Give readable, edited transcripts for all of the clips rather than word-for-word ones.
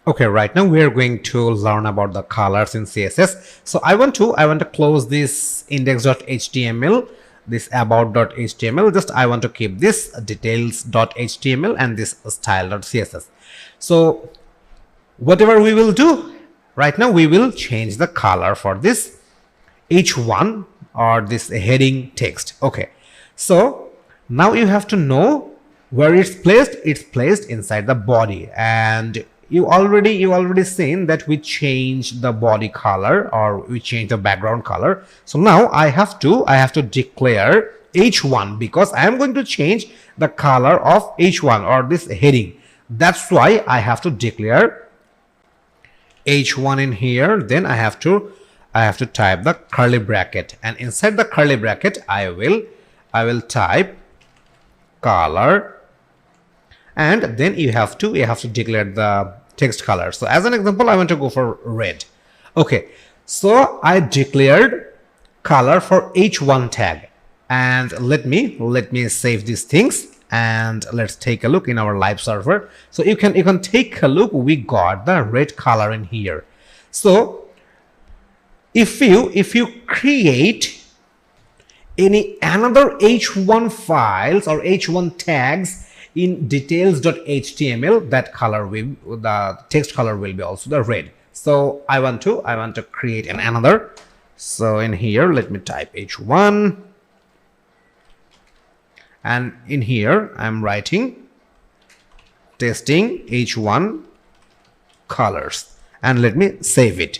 Okay, right now we are going to learn about the colors in CSS. So I want to close this index.html, this about.html. Just I want to keep this details.html and this style.css. So whatever we will do right now, we will change the color for this h1 or this heading text. Okay, so now you have to know where it's placed. It's placed inside the body, and you already seen that we changed the body color, or we changed the background color. So now I have to declare h1 because I am going to change the color of h1 or this heading. That's why I have to declare h1 in here. Then I have to type the curly bracket, and inside the curly bracket I will type color, and then you have to declare the text color. So as an example, I want to go for red. Okay, so I declared color for h1 tag, and let me save these things, and let's take a look in our live server. So you can take a look. We got the red color in here. So if you create any another h1 files or h1 tags in details.html, that color the text color will be also the red. So I want to create another. So in here, let me type h1, and in here I'm writing testing h1 colors, and let me save it.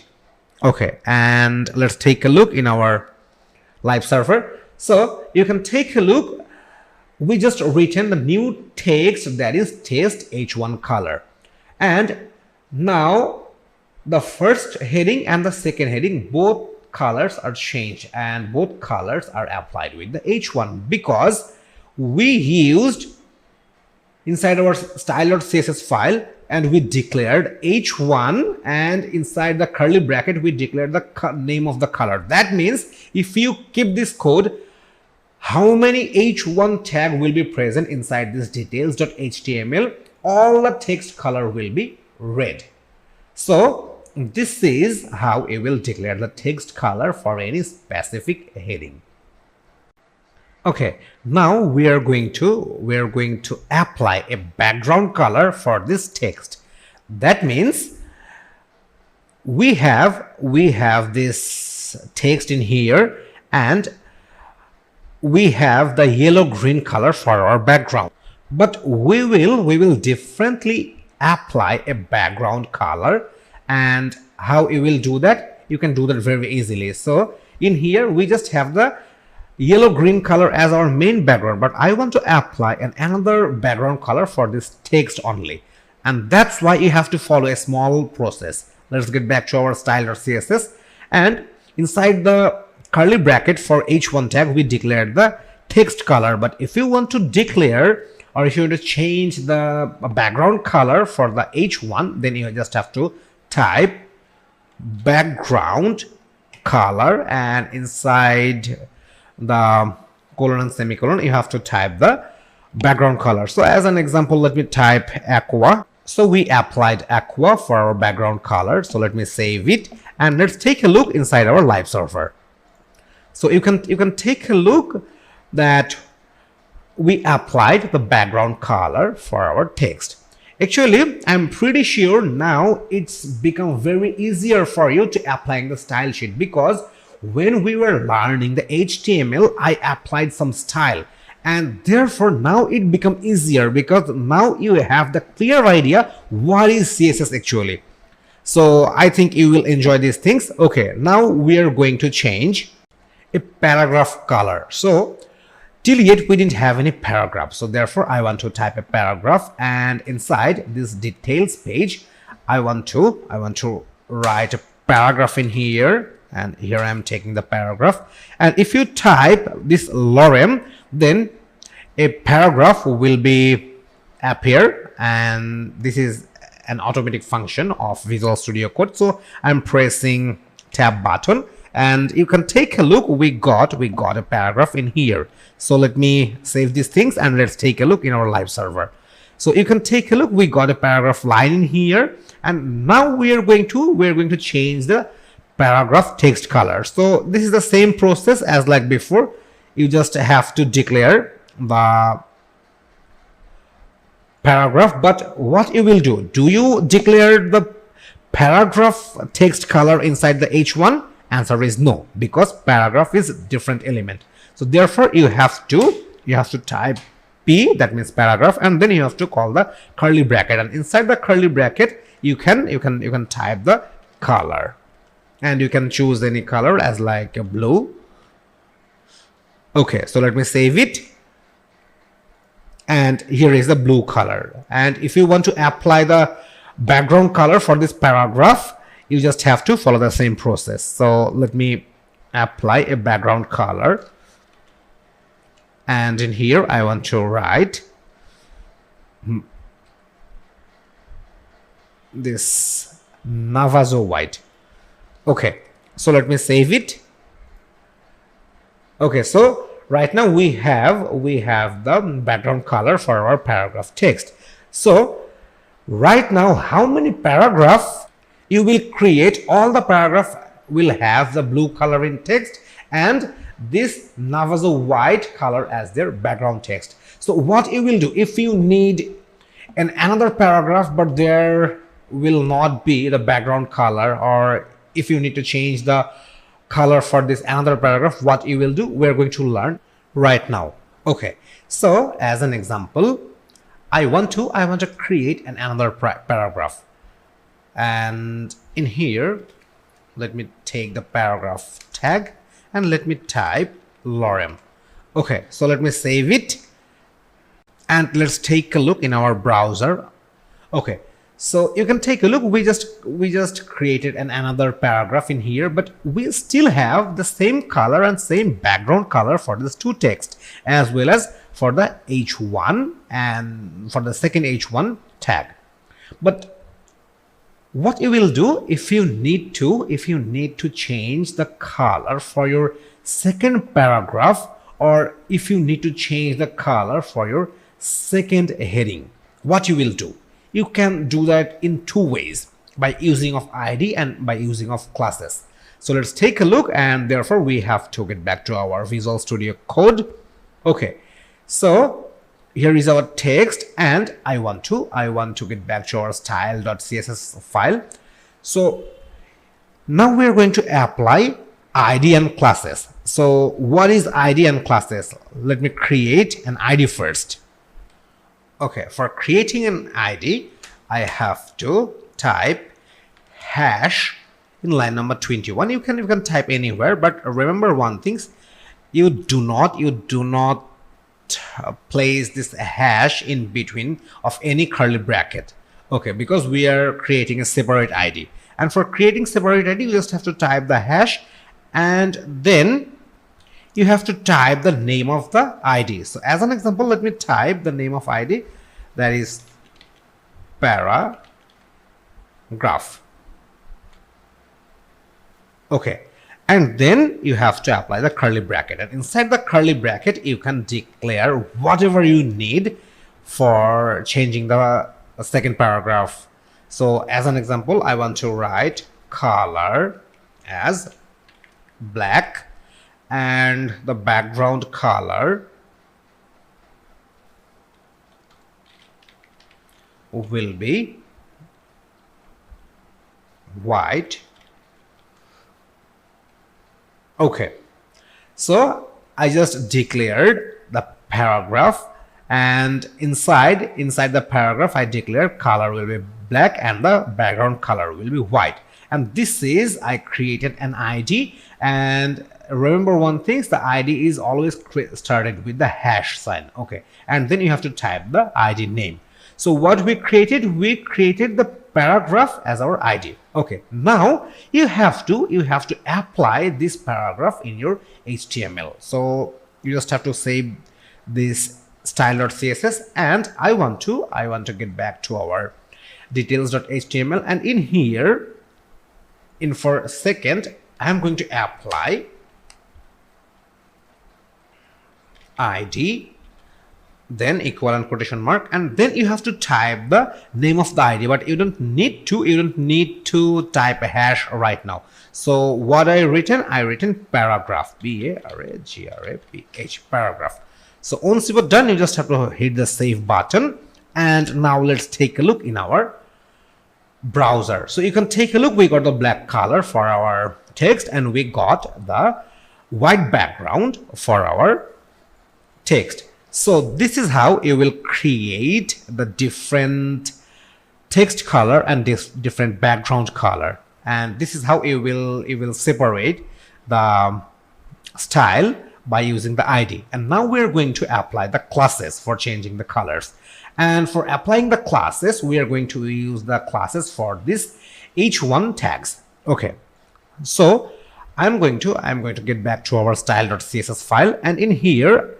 Okay, and let's take a look in our live server. So you can take a look. We just written the new text, that is test h1 color, and now the first heading and the second heading, both colors are changed and both colors are applied with the h1 because we used inside our style.css file and we declared h1, and inside the curly bracket we declared the name of the color. That means if you keep this code, how many h1 tag will be present inside this details.html, all the text color will be red. So this is how you will declare the text color for any specific heading. Okay, now we are going to apply a background color for this text. That means we have this text in here, and we have the yellow green color for our background, but we will differently apply a background color. And how you will do that? You can do that very easily. So in here we just have the yellow green color as our main background, but I want to apply another background color for this text only, and that's why you have to follow a small process. Let's get back to our style.css, and inside the curly bracket for h1 tag we declared the text color. But if you want to declare, or if you want to change the background color for the h1, then you just have to type background color, and inside the colon and semicolon you have to type the background color. So as an example, let me type aqua. So we applied aqua for our background color. So let me save it, and let's take a look inside our live server. So you can take a look that we applied the background color for our text. Actually, I'm pretty sure now it's become very easier for you to applying the style sheet, because when we were learning the HTML, I applied some style, and therefore now it become easier because now you have the clear idea what is CSS actually. So I think you will enjoy these things. Okay, now we are going to change a paragraph color. So till yet we didn't have any paragraph, so therefore I want to type a paragraph, and inside this details page I want to write a paragraph in here, and here I am taking the paragraph. And if you type this lorem, then a paragraph will be appear, and this is an automatic function of Visual Studio Code. So I'm pressing tab button, and you can take a look. We got a paragraph in here. So let me save these things, and let's take a look in our live server. So you can take a look, we got a paragraph line in here, and now we're going to change the paragraph text color. So this is the same process as like before. You just have to declare the paragraph, but what you will do you declare the paragraph text color inside the h1? Answer is no, because paragraph is different element. So therefore you have to type p, that means paragraph, and then you have to call the curly bracket, and inside the curly bracket you can type the color, and you can choose any color as like a blue. Okay, so let me save it, and here is the blue color. And if you want to apply the background color for this paragraph, you just have to follow the same process. So let me apply a background color, and in here I want to write this Navajo white. Okay, so let me save it. Okay, so right now we have the background color for our paragraph text. So right now, how many paragraphs you will create? All the paragraph will have the blue color in text and this Navajo white color as their background text. So what you will do, if you need another paragraph but there will not be the background color, or if you need to change the color for this another paragraph, what you will do, we're going to learn right now. Okay, so as an example, I want to create another paragraph, and in here let me take the paragraph tag and let me type lorem. Okay, so let me save it, and let's take a look in our browser. Okay, so you can take a look, we just created another paragraph in here, but we still have the same color and same background color for this two text, as well as for the h1 and for the second h1 tag. But what you will do, if you need to change the color for your second paragraph, or if you need to change the color for your second heading, what you will do, you can do that in two ways, by using of id and by using of classes. So let's take a look, and therefore we have to get back to our Visual Studio Code. Okay, so here is our text, and I want to get back to our style.css file. So now we are going to apply id and classes. So what is id and classes? Let me create an id first. Okay, for creating an id, I have to type hash in line number 21. You can type anywhere, but remember one thing: you do not place this hash in between of any curly bracket. Okay, because we are creating a separate id, and for creating separate id, you just have to type the hash, and then you have to type the name of the id. So as an example, let me type the name of id, that is paragraph. Okay, and then you have to apply the curly bracket, and inside the curly bracket you can declare whatever you need for changing the second paragraph. So as an example, I want to write color as black, and the background color will be white. Okay, so I just declared the paragraph, and inside the paragraph I declare color will be black and the background color will be white. And this is, I created an id, and remember one thing, the id is always started with the hash sign. Okay, and then you have to type the id name. So what we created the paragraph as our id. Okay, now you have to apply this paragraph in your HTML. So you just have to save this style.css, and I want to get back to our details.html, and in here, for a second, I'm going to apply id then equal and quotation mark, and then you have to type the name of the ID, but you don't need to type a hash right now. So what I written paragraph, paragraph, paragraph. So once you are done, you just have to hit the save button. And now let's take a look in our browser. So you can take a look, we got the black color for our text and we got the white background for our text. So this is how you will create the different text color and this different background color, and this is how you will separate the style by using the ID. And now we're going to apply the classes for changing the colors. And for applying the classes, we are going to use the classes for this h1 tags. Okay, so I'm going to get back to our style.css file, and in here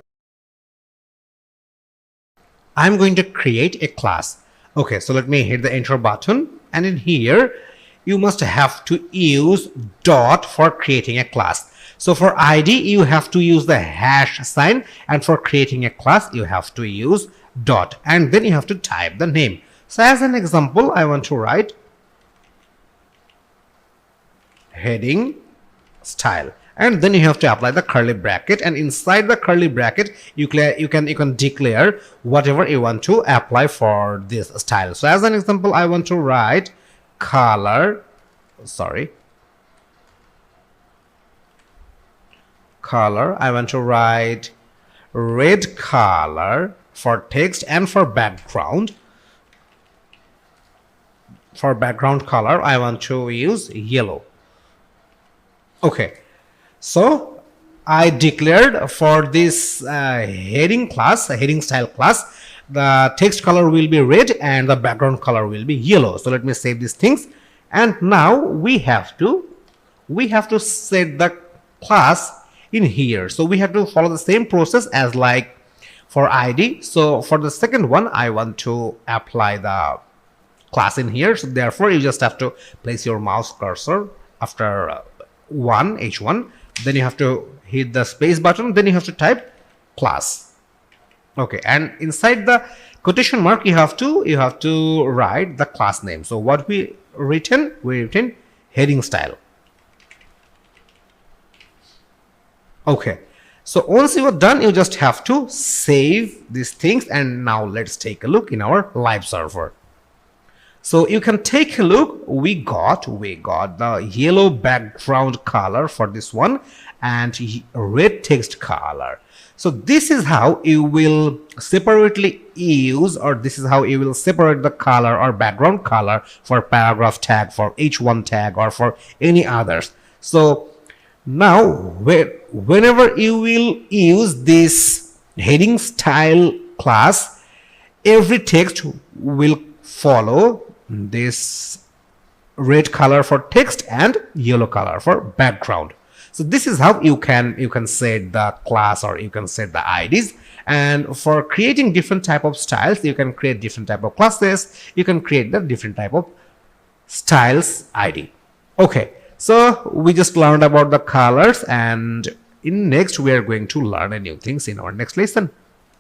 I'm going to create a class. Okay, so let me hit the enter button, and in here you must have to use dot for creating a class. So for ID you have to use the hash sign, and for creating a class you have to use dot, and then you have to type the name. So as an example, I want to write heading style, and then you have to apply the curly bracket, and inside the curly bracket you can declare whatever you want to apply for this style. So as an example, I want to write color I want to write red color for text, and for background color I want to use yellow. Okay, so I declared for this heading style class, the text color will be red and the background color will be yellow. So let me save these things, and now we have to set the class in here. So we have to follow the same process as like for ID. So for the second one, I want to apply the class in here. So therefore you just have to place your mouse cursor after h1, then you have to hit the space button, then you have to type class. Okay, and inside the quotation mark you have to write the class name. So what we written heading style. Okay, so once you are done, you just have to save these things, and now let's take a look in our live server. So you can take a look, we got the yellow background color for this one and red text color. So this is how you will separately use, or this is how you will separate the color or background color for paragraph tag, for h1 tag, or for any others. So now whenever you will use this heading style class, every text will follow this red color for text and yellow color for background. So this is how you can set the class, or you can set the IDs. And for creating different type of styles, you can create different type of classes, you can create the different type of styles ID. Okay, so we just learned about the colors, and in next we are going to learn a new things in our next lesson.